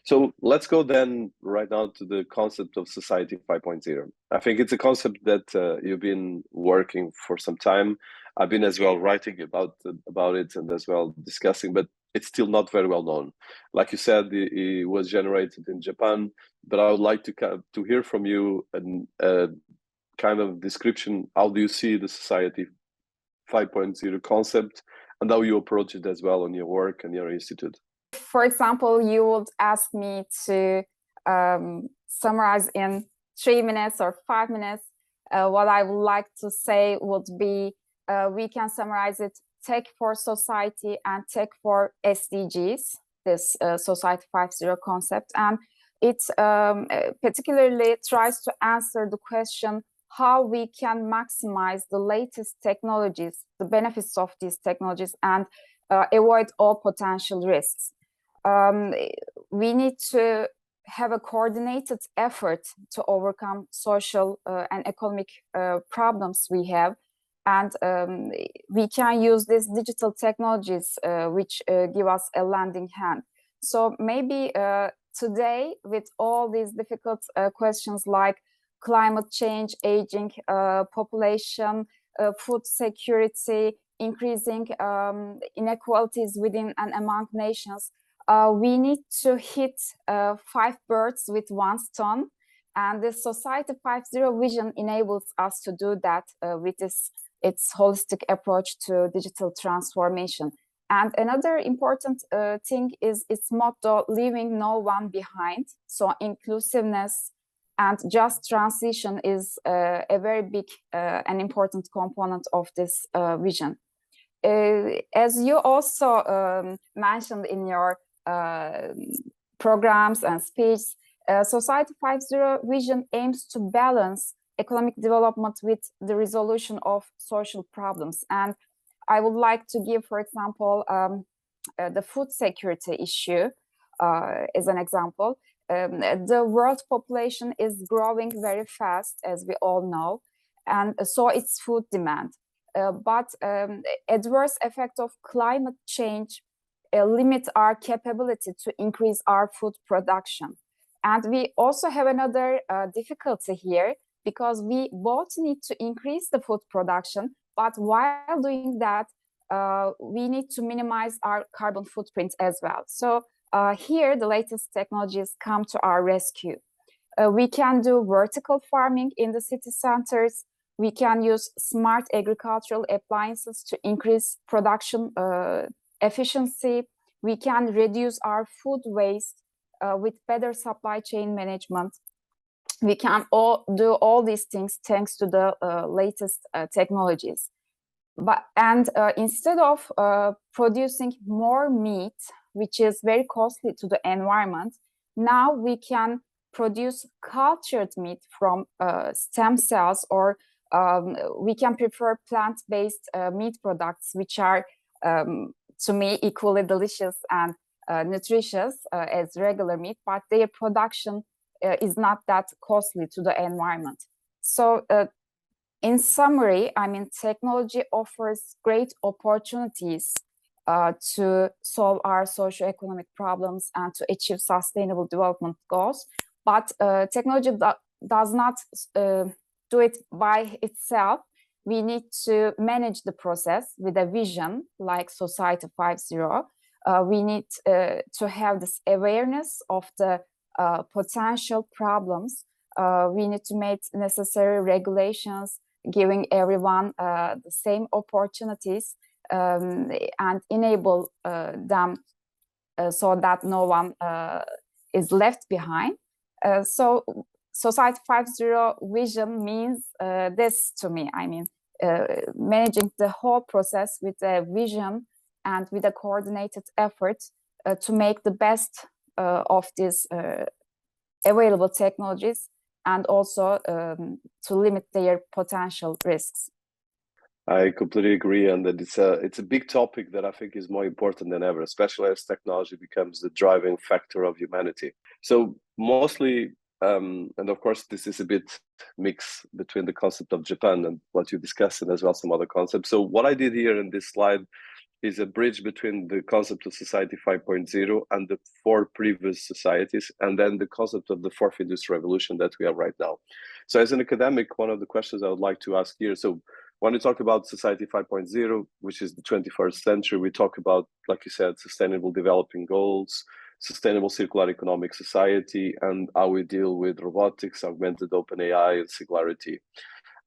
So let's go then right now to the concept of Society 5.0. I think it's a concept that you've been working for some time. I've been as well writing about it and as well discussing, but it's still not very well known. Like you said, it was generated in Japan, but I would like to hear from you a kind of description. How do you see the Society 5.0 concept and how you approach it as well in your work and your institute? For example, you would ask me to summarize in 3 minutes or 5 minutes. What I would like to say would be, we can summarize it: tech for society and tech for SDGs, this Society 5.0 concept. And it particularly tries to answer the question how we can maximize the latest technologies, the benefits of these technologies, and avoid all potential risks. We need to have a coordinated effort to overcome social and economic problems we have. And we can use these digital technologies which give us a lending hand. So maybe today, with all these difficult questions like climate change, aging population, food security, increasing inequalities within and among nations, we need to hit 5 birds with one stone. And the Society 5.0 vision enables us to do that with its holistic approach to digital transformation. And another important thing is its motto, leaving no one behind. So inclusiveness and just transition is a very big and important component of this vision. As you also mentioned in your programs and speech, Society 5.0 vision aims to balance economic development with the resolution of social problems. And I would like to give, for example, the food security issue as an example. The world population is growing very fast, as we all know, and so it's food demand. But adverse effect of climate change limit our capability to increase our food production. And we also have another difficulty here, because we both need to increase the food production, but while doing that, we need to minimize our carbon footprint as well. So here, the latest technologies come to our rescue. We can do vertical farming in the city centers. We can use smart agricultural appliances to increase production efficiency. We can reduce our food waste with better supply chain management. We can do all these things thanks to the latest technologies. And instead of producing more meat, which is very costly to the environment, now we can produce cultured meat from stem cells, or we can prefer plant-based meat products, which are, to me, equally delicious and nutritious as regular meat, but their production is not that costly to the environment. So in summary, I mean, technology offers great opportunities to solve our socioeconomic problems and to achieve sustainable development goals. But technology does not do it by itself. We need to manage the process with a vision like Society 5.0. We need to have this awareness of the potential problems. We need to make necessary regulations, giving everyone the same opportunities, and enable them so that no one is left behind. So Society 5.0 vision means this to me. I mean, managing the whole process with a vision and with a coordinated effort to make the best of these available technologies, and also to limit their potential risks. I completely agree, and that it's a big topic that I think is more important than ever, especially as technology becomes the driving factor of humanity. So mostly, and of course, this is a bit mixed between the concept of Japan and what you discussed, and as well some other concepts. So what I did here in this slide is a bridge between the concept of Society 5.0 and the 4 previous societies, and then the concept of the 4th Industrial Revolution that we have right now. So as an academic, one of the questions I would like to ask here, so when we talk about Society 5.0, which is the 21st century, we talk about, like you said, sustainable developing goals, sustainable circular economic society, and how we deal with robotics, augmented open AI, and singularity.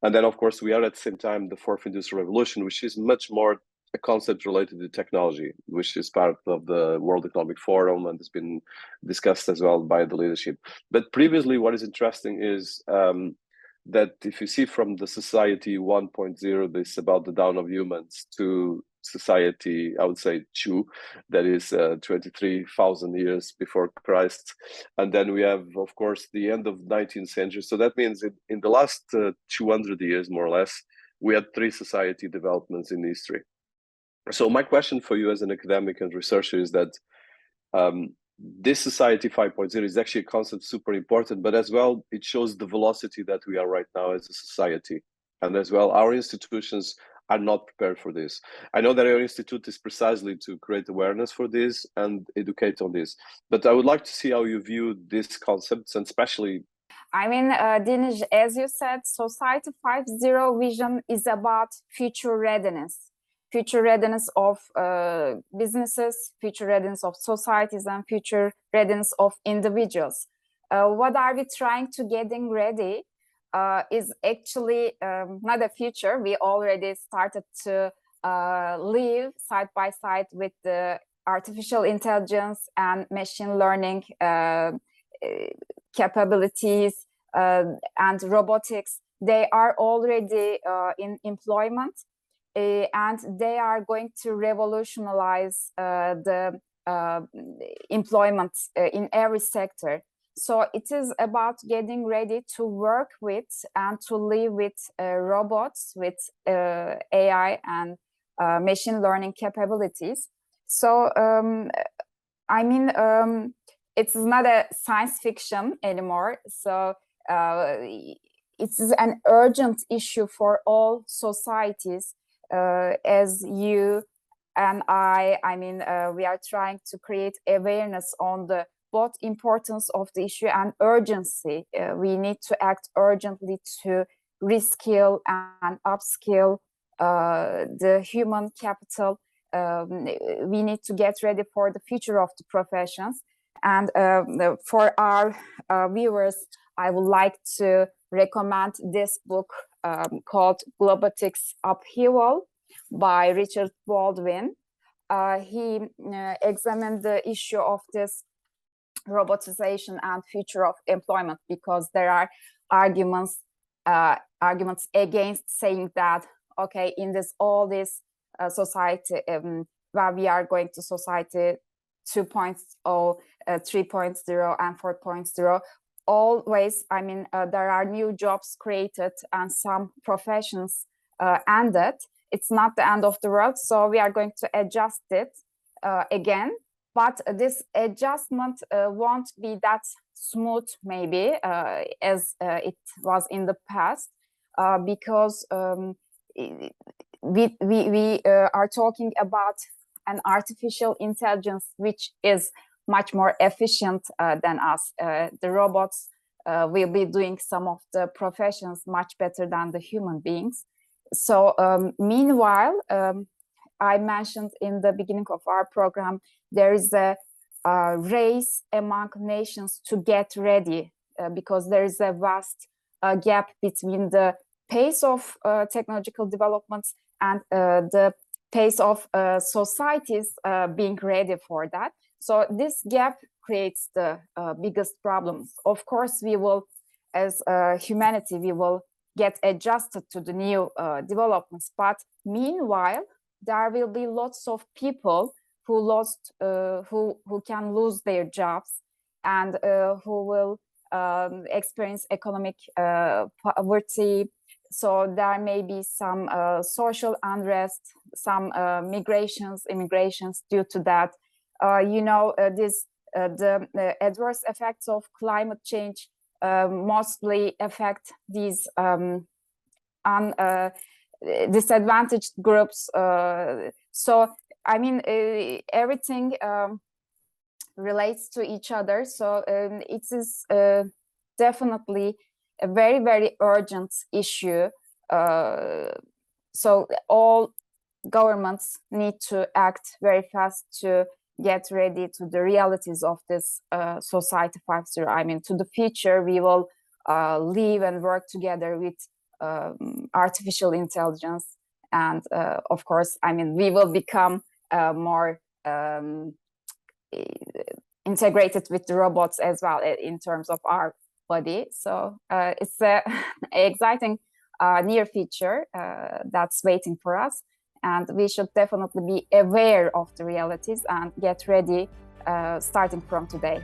And then, of course, we are at the same time the 4th Industrial Revolution, which is much more a concept related to technology, which is part of the World Economic Forum and has been discussed as well by the leadership. But previously, what is interesting is that if you see from the Society 1.0, this about the dawn of humans, to Society, I would say 2, that is 23,000 years before Christ. And then we have, of course, the end of the 19th century. So that means in the last 200 years, more or less, we had 3 society developments in history. So my question for you as an academic and researcher is that this Society 5.0 is actually a concept super important, but as well, it shows the velocity that we are right now as a society. And as well, our institutions are not prepared for this. I know that our institute is precisely to create awareness for this and educate on this, but I would like to see how you view these concepts, and especially. I mean, Dinis, as you said, Society 5.0 vision is about future readiness of businesses, future readiness of societies, and future readiness of individuals. What are we trying to getting ready is actually not a future. We already started to live side by side with the artificial intelligence and machine learning capabilities and robotics. They are already in employment, and they are going to revolutionize the employment in every sector. So it is about getting ready to work with and to live with robots, with AI and machine learning capabilities. So I mean, it's not a science fiction anymore. So it's an urgent issue for all societies. As you and I mean, we are trying to create awareness on the both importance of the issue and urgency. We need to act urgently to reskill and upskill the human capital. We need to get ready for the future of the professions. And for our viewers, I would like to recommend this book called Globotics Upheaval by Richard Baldwin. He examined the issue of this robotization and future of employment, because there are arguments against saying that, okay, in this society, where we are going to society 2.0, 3.0 and 4.0, always, I mean, there are new jobs created and some professions ended. It's not the end of the world, so we are going to adjust it again. But this adjustment won't be that smooth, maybe, as it was in the past, because we are talking about an artificial intelligence which is much more efficient than us. The robots will be doing some of the professions much better than the human beings. So meanwhile, I mentioned in the beginning of our program, there is a race among nations to get ready, because there is a vast gap between the pace of technological developments and the pace of societies being ready for that. So this gap creates the biggest problems. Of course, we will, as humanity, we will get adjusted to the new developments. But meanwhile, there will be lots of people who can lose their jobs, and who will experience economic poverty. So there may be some social unrest, some immigrations due to that. You know, the adverse effects of climate change mostly affect these disadvantaged groups. So I mean, everything relates to each other. So it is definitely a very, very urgent issue. So all governments need to act very fast to get ready to the realities of this Society 5.0. I mean, to the future, we will live and work together with artificial intelligence. And of course, I mean, we will become more integrated with the robots as well in terms of our body. So it's an exciting near future that's waiting for us. And we should definitely be aware of the realities and get ready starting from today.